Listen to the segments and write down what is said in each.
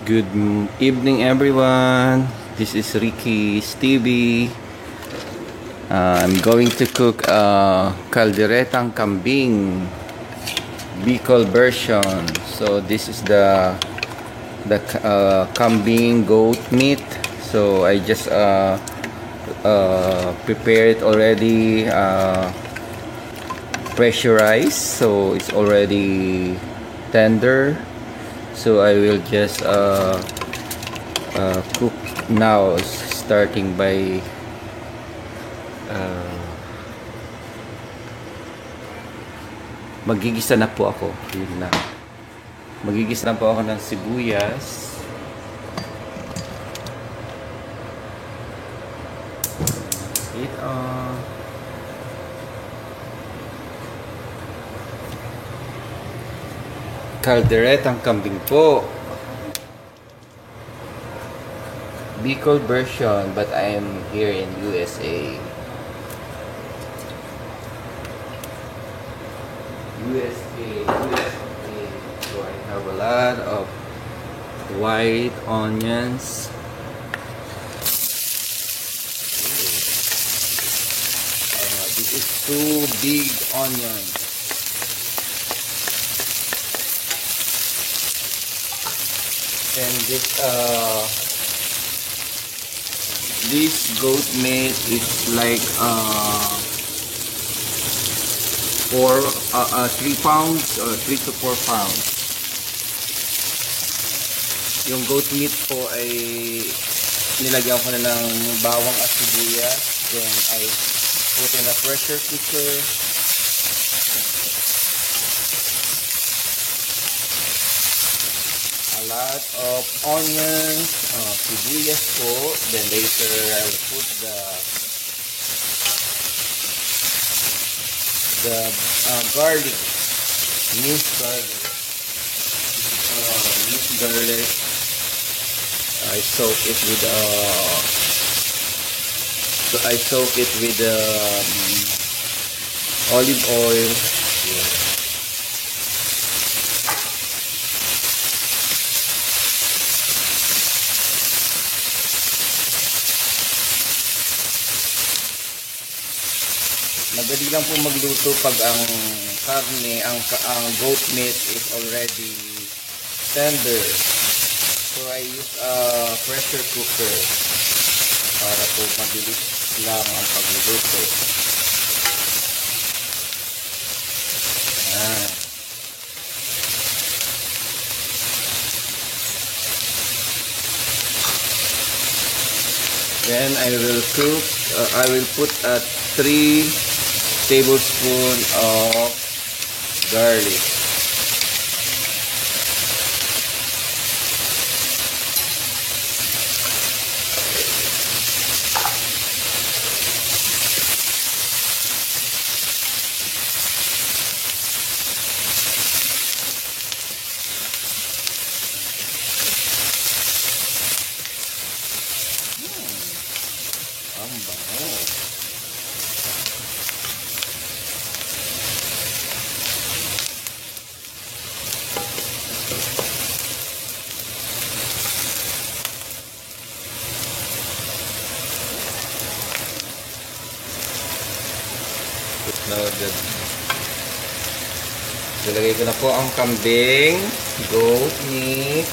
Good evening, everyone. This is Ricky Stevie. I'm going to cook calderetang kambing Bicol version. So this is the kambing goat meat. So I just prepared it already, pressurized, so it's already tender. So I will just cook now, starting by magigisa na po ako. Yun na. Magigisa na po ako ng sibuyas. It calderetang kambing po, Bicol version, but I am here in USA. So I have a lot of white onions. This is 2 big onions. And this goat meat is like 3 pounds or 3 to 4 pounds. Yung goat meat po ay nilagyan ko na ng bawang at sibuyas. Then I put in a pressure cooker. A lot of onions, sibuyas po. Then later I will put the garlic, minced garlic. I soak it with olive oil. Yeah. Madali lang po magluto pag ang karne, ang goat meat is already tender. So I use a pressure cooker para po mabilis lang ang pagluluto. Then I will cook, I will put 3 tablespoons of garlic. Ang bango. Ilagay ko na po ang kambing, goat meat.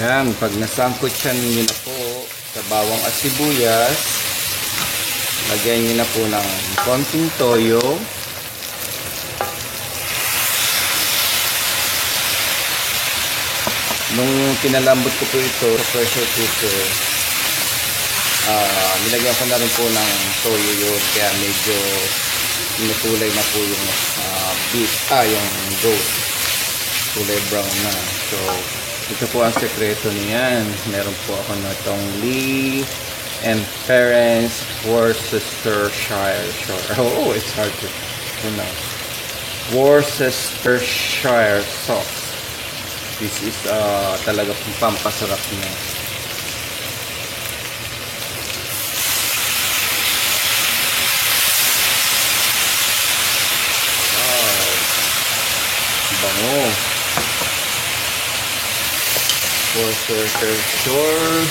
Yan, pag nasangkot siya ninyo na po sa bawang at sibuyas, lagyan nyo na po ng konting toyo. Nung pinalambot ko po ito sa pressure cooker, nilagyan ko na rin po ng toyo yun, kaya medyo inukulay na po yung beef, yung goat. Kulay brown na. So, ito po ang sekreto niyan. Meron po ako na itong Lee and Perrins Worcestershire. Oh, it's hard to pronounce. Worcestershire sauce. This is talaga pong pampasarap niya. Wow. Bango. Worcestershire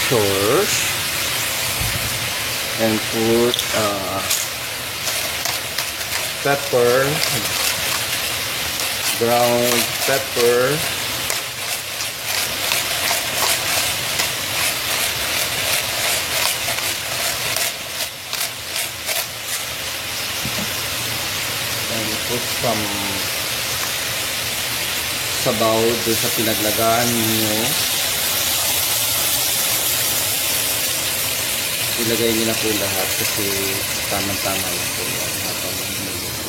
and put pepper, ground pepper, and put some sabaw doon sa pinaglagaan niyo. Ilagay niyo na po lahat kasi tamang-tama lang po yan habang niluluto.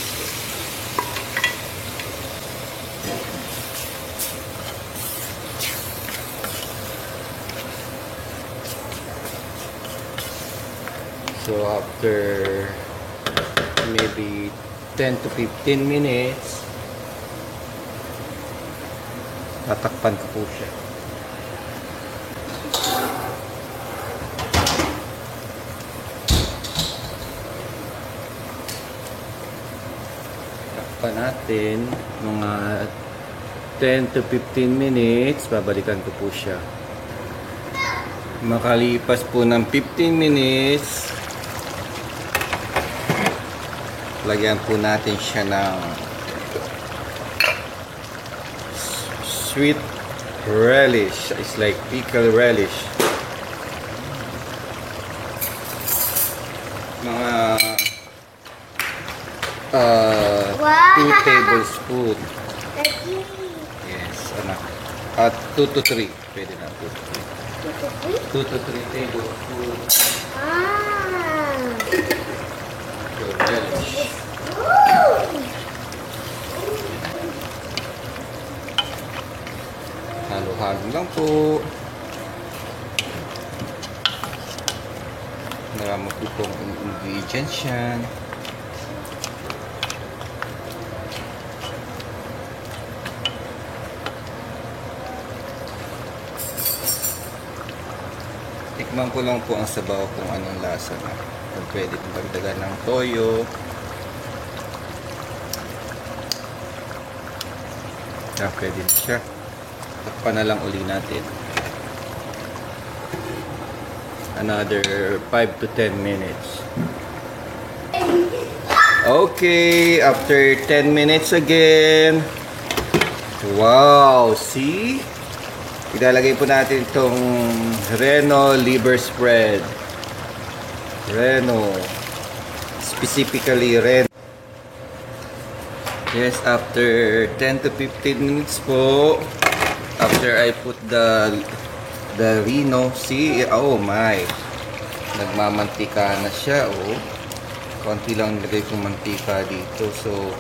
So after maybe 10 to 15 minutes, tatakpan ko po siya. Takpan natin mga 10 to 15 minutes, babalikan ko po siya. Makalipas po ng 15 minutes, lagyan po natin siya ng sweet relish. It's like pickle relish. Mga 2 tablespoons. Yes, anak. At 2 to 3. Pwede na 2 to 3. 2 to 3 tablespoons. Relish. Halo-halo lang po. Marami po pong ingredients yan. Tikman ko lang po ang sabaw kung anong lasa na. Kung pwede kong dagdagan ng toyo. Pwede na siya. Takpan na lang uli natin. Another 5 to 10 minutes. Okay, after 10 minutes again. Wow, see? Ilalagay po natin itong Reno liver spread. Reno. Specifically Reno. Yes, after 10 to 15 minutes po, after I put the Reno, see, oh my, nagmamantika na siya, oh. Konti lang nilagay kong mantika dito. So,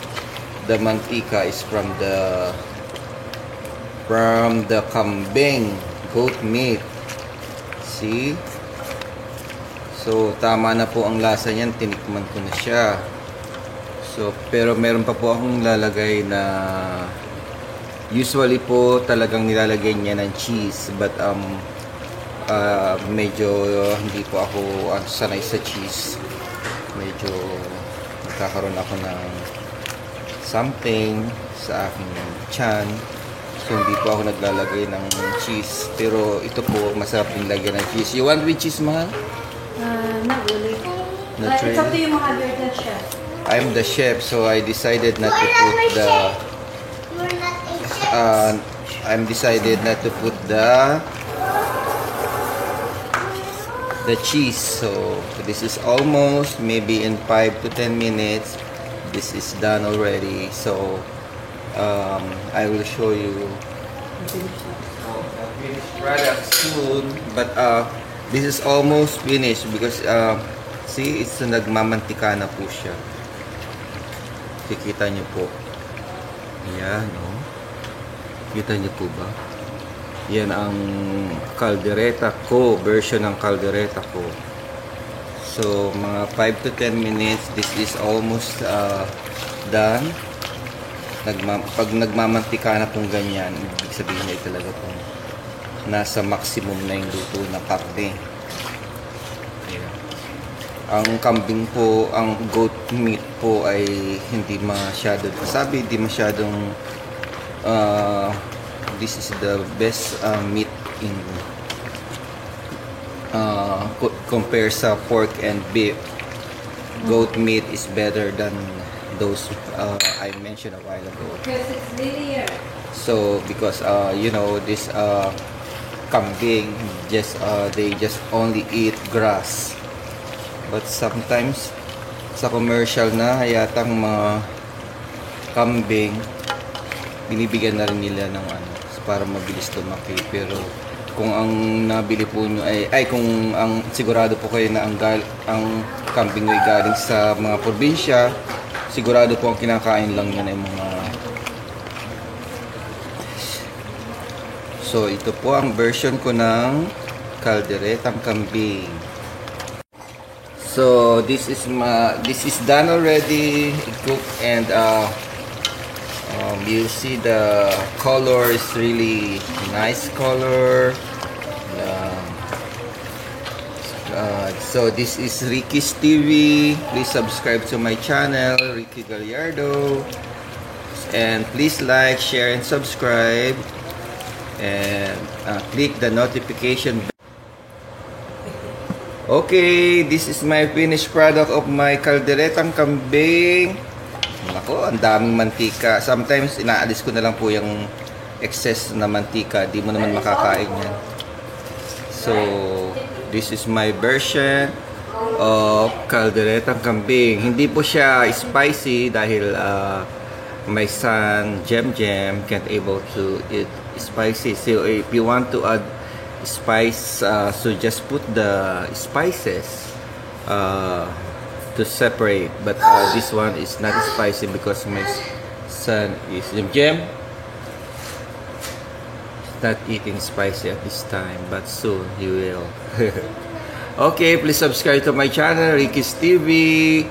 the mantika is from the kambing, goat meat. See? So, tama na po ang lasa niyan, tinikman ko na siya. So, pero meron pa po akong lalagay na usually po talagang nilalagay niya ng cheese, but medyo hindi po ako sanay sa cheese. Medyo nagkakaroon ako ng something sa aking tiyan. So, hindi po ako naglalagay ng cheese. Pero ito po, masarap din lagyan ng cheese. You want with cheese, mahal? Not really. Not It's up to really. you, mahal. You're the chef. I'm the chef, so I decided not to put the You're not a chef. I'm decided not to put the the cheese. So this is almost maybe in 5 to 10 minutes. This is done already. So I will show you finished product soon. But this is almost finished because see, it's nagmamantika na po siya. Kikita niyo po. Yan, no? Kita niyo po ba? Yan ang caldereta ko, version ng caldereta ko. So, mga 5 to 10 minutes, this is almost done. Pag nagmamantika na pong ganyan, ibig sabihin ay talaga pong nasa maximum na yung luto na karne. Ayan. Ang kambing po, ang goat meat po ay hindi masyado, sabi, hindi masyadong this is the best meat in compare sa pork and beef. Goat meat is better than those I mentioned a while ago. Because it's linear. So because you know, this kambing just they just only eat grass. But sometimes sa commercial na yatang mga kambing binibigyan na rin nila ng ano para mabilis lumaki. Pero kung ang nabili po nyo ay kung ang sigurado po kayo na ang kambing ay galing sa mga probinsya, sigurado po ang kinakain lang yan ay mga. So ito po ang version ko ng kalderetang kambing. So this is done already, cooked, and you see the color is really nice color. So this is Ricky's TV. Please subscribe to my channel, Ricky Gallardo, and please like, share, and subscribe, and click the notification bell. Okay, this is my finished product of my kalderetang kambing. Ako, ang daming mantika. Sometimes, inaalis ko na lang po yung excess na mantika. Di mo naman makakain yan. So, this is my version of kalderetang kambing. Hindi po siya spicy dahil my son, Jem can't able to eat spicy. So, if you want to add spice, so just put the spices to separate, but this one is not spicy because my son is Jem not eating spicy at this time, but soon he will. Okay, please subscribe to my channel, Ricky's TV.